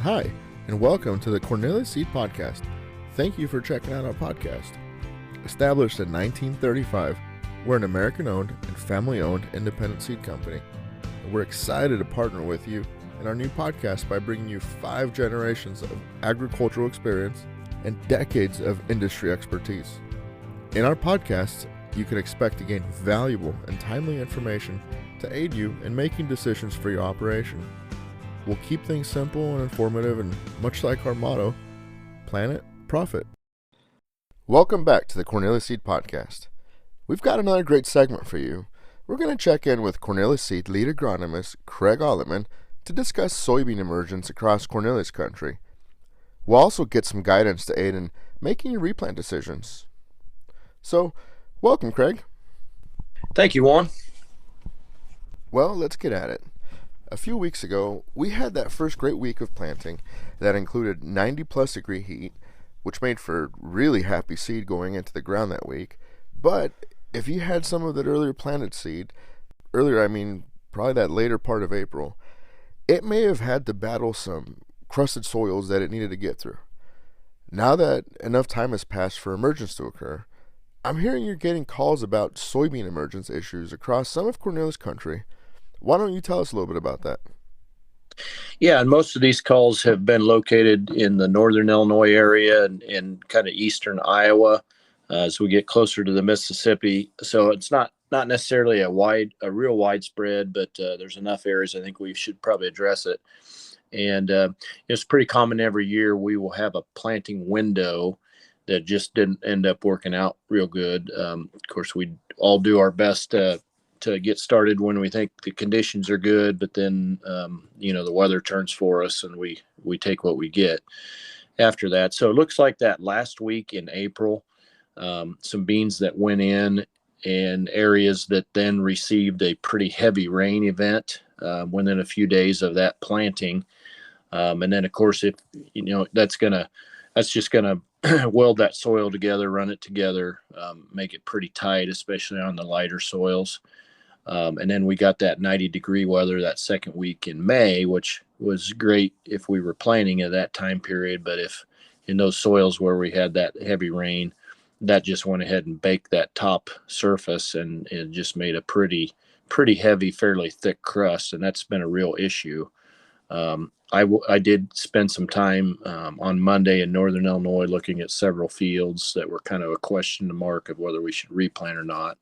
Hi, and welcome to the Cornelius Seed Podcast. Thank you for checking out our podcast. Established in 1935, we're an American-owned and family-owned independent seed company. And we're excited to partner with you in our new podcast by bringing you 5 generations of agricultural experience and decades of industry expertise. In our podcasts, you can expect to gain valuable and timely information to aid you in making decisions for your operation. We'll keep things simple and informative, and much like our motto, Planet Profit. Welcome back to the Cornelius Seed Podcast. We've got another great segment for you. We're going to check in with Cornelius Seed Lead Agronomist Craig Allaman to discuss soybean emergence across Cornelius Country. We'll also get some guidance to aid in making your replant decisions. So, welcome, Craig. Thank you, Juan. Well, let's get at it. A few weeks ago, we had that first great week of planting that included 90-plus degree heat, which made for really happy seed going into the ground that week. But if you had some of that earlier planted seed, probably that later part of April, it may have had to battle some crusted soils that it needed to get through. Now that enough time has passed for emergence to occur, I'm hearing you're getting calls about soybean emergence issues across some of Cornelius Country. Why don't you tell us a little bit about that? Yeah, and most of these calls have been located in the northern Illinois area and kind of eastern Iowa as we get closer to the Mississippi. So it's not necessarily a real widespread, but there's enough areas I think we should probably address it. And it's pretty common every year we will have a planting window that just didn't end up working out real good. Of course, we all do our best to get started when we think the conditions are good, but then the weather turns for us and we take what we get after that. So it looks like that last week in April, some beans that went in areas that then received a pretty heavy rain event within a few days of that planting. And then of course, if that's just gonna weld that soil together, run it together, make it pretty tight, especially on the lighter soils. And then we got that 90-degree weather that second week in May, which was great if we were planting at that time period. But if in those soils where we had that heavy rain, that just went ahead and baked that top surface and it just made a pretty heavy, fairly thick crust. And that's been a real issue. I did spend some time on Monday in northern Illinois looking at several fields that were kind of a question mark of whether we should replant or not.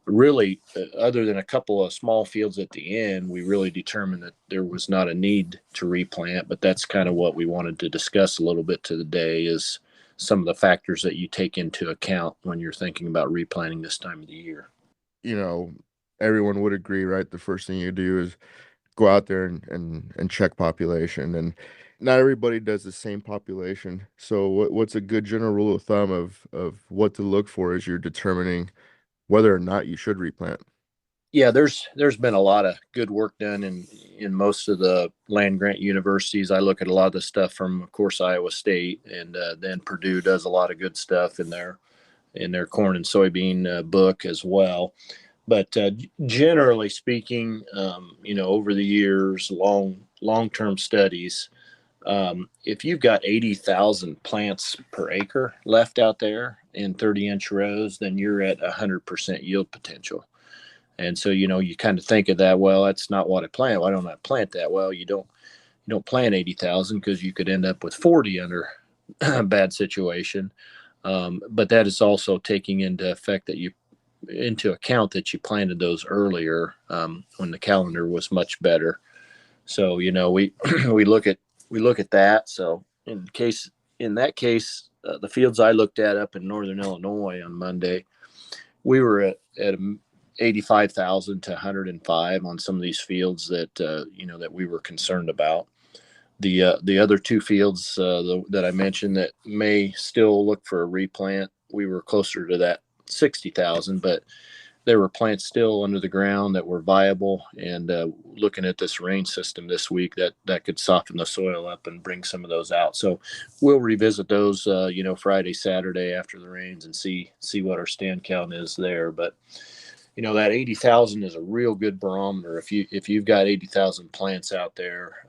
Really, other than a couple of small fields at the end, we really determined that there was not a need to replant, but that's kind of what we wanted to discuss a little bit today is some of the factors that you take into account when you're thinking about replanting this time of the year. Everyone would agree, right? The first thing you do is go out there and check population, and not everybody does the same population. So what's a good general rule of thumb of what to look for as you're determining whether or not you should replant? Yeah, there's been a lot of good work done in most of the land grant universities. I look at a lot of the stuff from, of course, Iowa State, and then Purdue does a lot of good stuff in their corn and soybean book as well. But generally speaking, over the years, long-term studies, if you've got 80,000 plants per acre left out there in 30-inch rows, then you're at 100% yield potential. And so, you kind of think of that, well, that's not what I plant. Why don't I plant that? Well, you don't plant 80,000 because you could end up with 40 under a bad situation. But that is also taking into account that you planted those earlier when the calendar was much better. So, we look at that. So in that case, the fields I looked at up in northern Illinois on Monday, we were at 85,000 to 105 on some of these fields that we were concerned about. The other two fields that I mentioned that may still look for a replant, we were closer to that 60,000, but there were plants still under the ground that were viable. And looking at this rain system this week, that could soften the soil up and bring some of those out. So we'll revisit those, Friday, Saturday after the rains and see what our stand count is there. But that 80,000 is a real good barometer. If you've got 80,000 plants out there,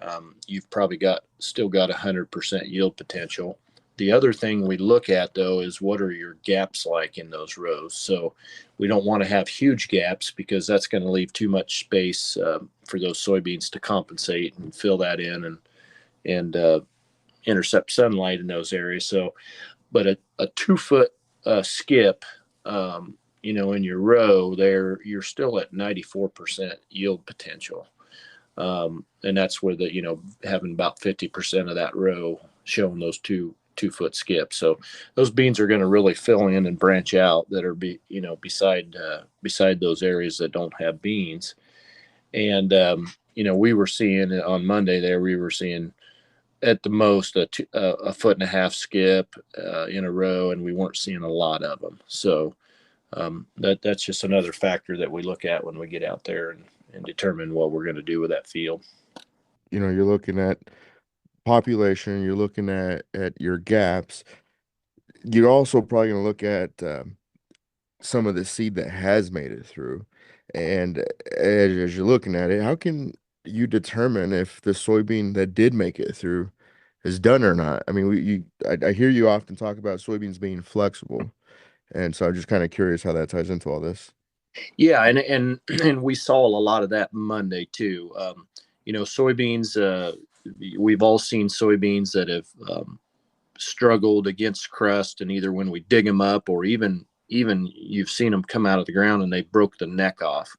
you've probably still got 100% yield potential. The other thing we look at though is what are your gaps like in those rows. So we don't want to have huge gaps because that's going to leave too much space for those soybeans to compensate and fill that in and intercept sunlight in those areas. So, but a 2 foot skip, in your row there, you're still at 94% yield potential. And that's where having about 50% of that row showing those 2 foot skips. So those beans are going to really fill in and branch out that are beside those areas that don't have beans. And, we were seeing on Monday there, we were seeing at the most a foot and a half skip in a row, and we weren't seeing a lot of them. So that's just another factor that we look at when we get out there and determine what we're going to do with that field. You're looking at population, you're looking at your gaps. You're also probably going to look at some of the seed that has made it through. And as you're looking at it, how can you determine if the soybean that did make it through is done or not? I mean, I hear you often talk about soybeans being flexible, and so I'm just kind of curious how that ties into all this. Yeah, and we saw a lot of that Monday too. Soybeans. We've all seen soybeans that have struggled against crust, and either when we dig them up or even you've seen them come out of the ground and they broke the neck off.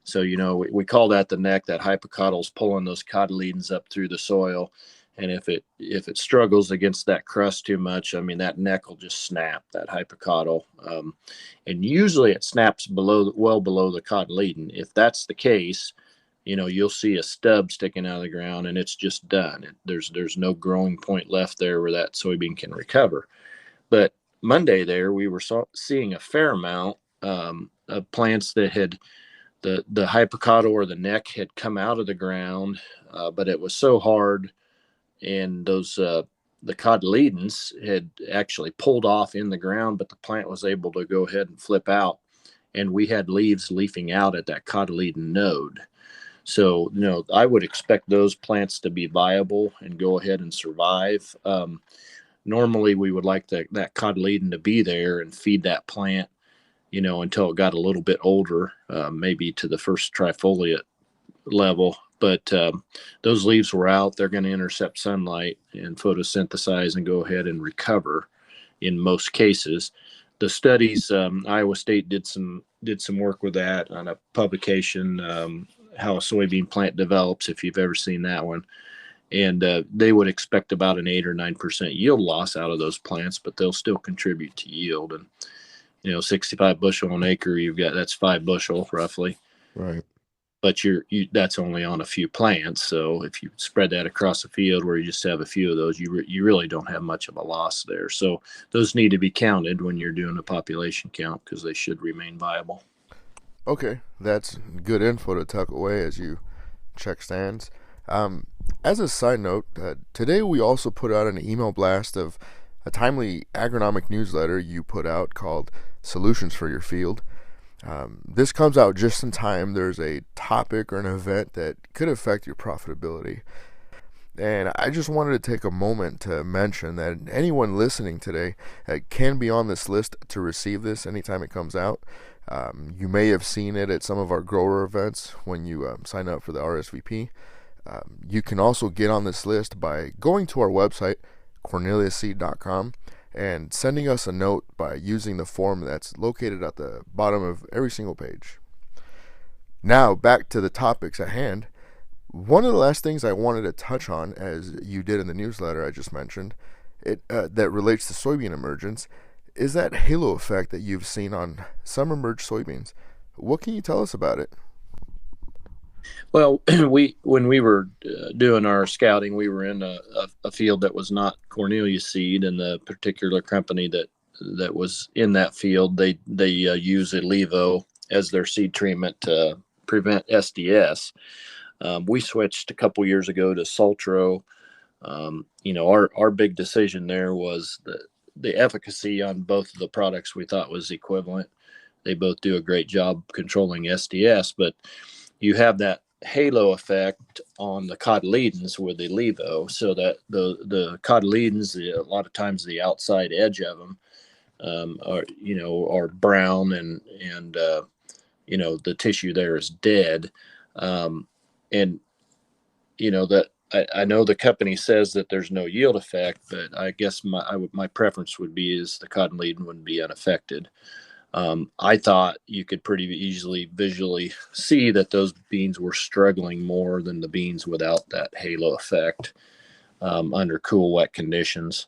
So we call that the neck. That hypocotyl is pulling those cotyledons up through the soil, and if it struggles against that crust too much, I mean that neck will just snap, that hypocotyl, and usually it snaps well below the cotyledon. If that's the case, you'll see a stub sticking out of the ground and it's just done. There's no growing point left there where that soybean can recover. But Monday there, we were seeing a fair amount of plants that had the hypocotyl or the neck had come out of the ground, but it was so hard, and those the cotyledons had actually pulled off in the ground, but the plant was able to go ahead and flip out, and we had leaves leafing out at that cotyledon node. So, I would expect those plants to be viable and go ahead and survive. Normally, we would like that cotyledon to be there and feed that plant, until it got a little bit older, maybe to the first trifoliate level. But those leaves were out. They're going to intercept sunlight and photosynthesize and go ahead and recover in most cases. The studies, Iowa State did some work with that on a publication, how a soybean plant develops, if you've ever seen that one. And they would expect about an 8 or 9% yield loss out of those plants, but they'll still contribute to yield. And 65 bushel an acre, that's 5 bushel roughly. Right. But that's only on a few plants. So if you spread that across a field where you just have a few of those, you really don't have much of a loss there. So those need to be counted when you're doing a population count because they should remain viable. Okay, that's good info to tuck away as you check stands. As a side note, today we also put out an email blast of a timely agronomic newsletter you put out called Solutions for Your Field. This comes out just in time. There's a topic or an event that could affect your profitability. And I just wanted to take a moment to mention that anyone listening today can be on this list to receive this anytime it comes out. You may have seen it at some of our grower events when you sign up for the RSVP. You can also get on this list by going to our website, corneliusseed.com, and sending us a note by using the form that's located at the bottom of every single page. Now, back to the topics at hand. One of the last things I wanted to touch on, as you did in the newsletter I just mentioned, that relates to soybean emergence, is that halo effect that you've seen on some emerged soybeans. What can you tell us about it? Well, when we were doing our scouting, we were in a field that was not Cornelius Seed, and the particular company that was in that field, they use Elevo as their seed treatment to prevent SDS. We switched a couple years ago to Sultro. Our big decision there was the efficacy on both of the products we thought was equivalent. they both do a great job controlling SDS, but you have that halo effect on the cotyledons with the levo, so that the cotyledons, a lot of times the outside edge of them are brown, and the tissue there is dead, and that I know the company says that there's no yield effect, but I guess my preference would be is the cotyledon wouldn't be unaffected. I thought you could pretty easily visually see that those beans were struggling more than the beans without that halo effect under cool, wet conditions.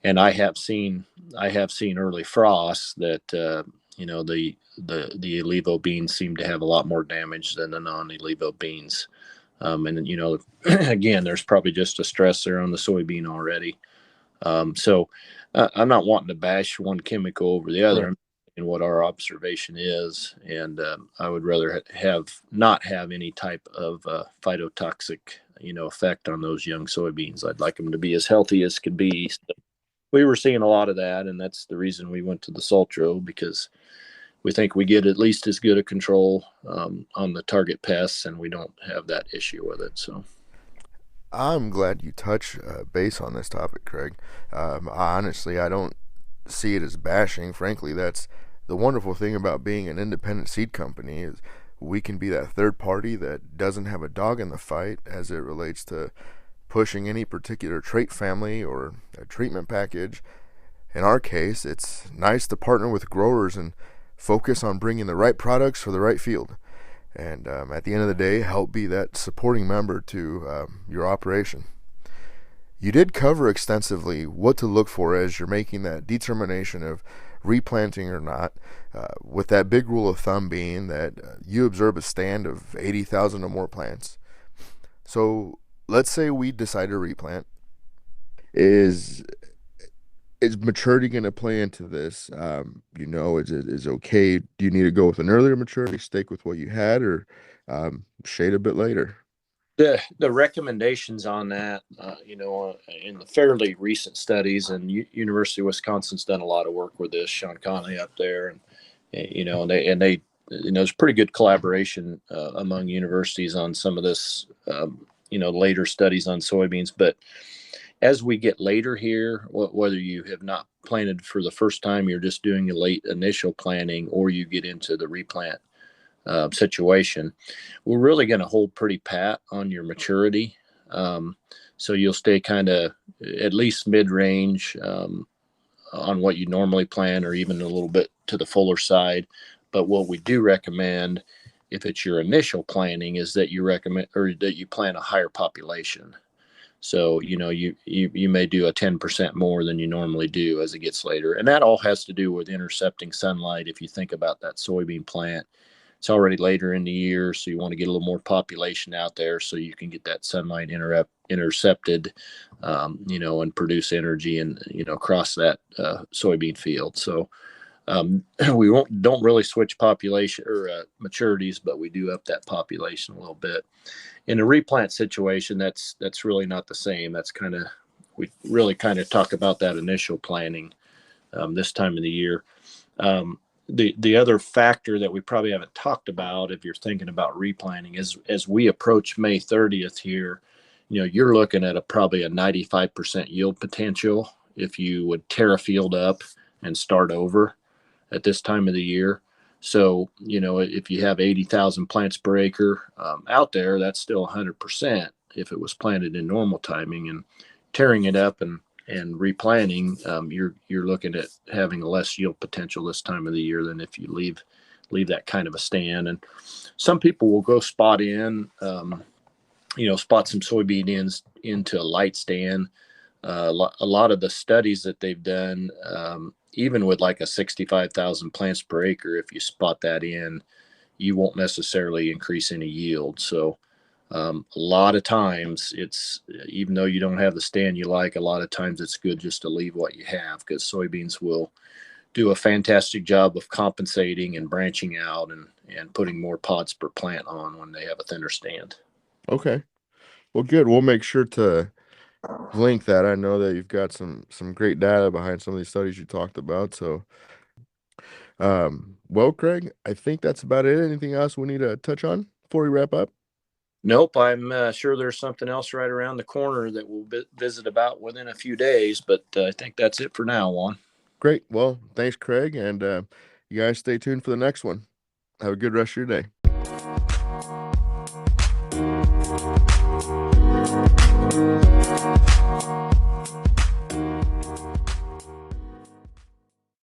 And I have seen early frosts that the Elevo beans seem to have a lot more damage than the non-Elevo beans. And again, there's probably just a stress there on the soybean already. So I'm not wanting to bash one chemical over the other. Right. And what our observation is, and I would rather not have any type of phytotoxic effect on those young soybeans. I'd like them to be as healthy as could be. So we were seeing a lot of that, and that's the reason we went to the Sultro, because we think we get at least as good a control on the target pests, and we don't have that issue with it. So I'm glad you touch base on this topic, Craig. Honestly, I don't see it as bashing. Frankly, that's the wonderful thing about being an independent seed company is we can be that third party that doesn't have a dog in the fight as it relates to pushing any particular trait family or a treatment package. In our case, it's nice to partner with growers and focus on bringing the right products for the right field. And at the end of the day, help be that supporting member to your operation. You did cover extensively what to look for as you're making that determination of replanting or not, with that big rule of thumb being that you observe a stand of 80,000 or more plants. So let's say we decide to replant. Is is maturity going to play into this? Is okay? Do you need to go with an earlier maturity, stick with what you had, or shade a bit later? the recommendations on that, in the fairly recent studies, and University of Wisconsin's done a lot of work with this. Sean Conley up there, and there's pretty good collaboration among universities on some of this, later studies on soybeans. But as we get later here, whether you have not planted for the first time, you're just doing a late initial planting, or you get into the replant situation, we're really going to hold pretty pat on your maturity. So you'll stay kind of at least mid-range on what you normally plan, or even a little bit to the fuller side. But what we do recommend, if it's your initial planning, is that you recommend or that you plan a higher population. So you may do a 10% more than you normally do as it gets later, and that all has to do with intercepting sunlight. If you think about that soybean plant, it's already later in the year, so you want to get a little more population out there so you can get that sunlight intercepted, and produce energy and across that soybean field. So we don't really switch population or maturities, but we do up that population a little bit. In a replant situation, that's really not the same. We really kind of talk about that initial planning this time of the year. The other factor that we probably haven't talked about, if you're thinking about replanting, is as we approach May 30th here, you're looking at probably a 95% yield potential if you would tear a field up and start over at this time of the year. So, if you have 80,000 plants per acre out there, that's still 100% if it was planted in normal timing. And tearing it up and replanting, you're looking at having a less yield potential this time of the year than if you leave that kind of a stand. And some people will go spot some soybeans into a light stand. A lot of the studies that they've done, even with like a 65,000 plants per acre, if you spot that in, you won't necessarily increase any yield. So a lot of times it's, even though you don't have the stand you like, a lot of times it's good just to leave what you have, because soybeans will do a fantastic job of compensating and branching out and putting more pods per plant on when they have a thinner stand. Okay. Well, good. We'll make sure to link that. I know that you've got some great data behind some of these studies you talked about. So Well, Craig, I think that's about it. Anything else we need to touch on before we wrap up? Nope, I'm sure there's something else right around the corner that we'll visit about within a few days, but I think that's it for now, Juan. Great. Well, thanks, Craig, and you guys stay tuned for the next one. Have a good rest of your day.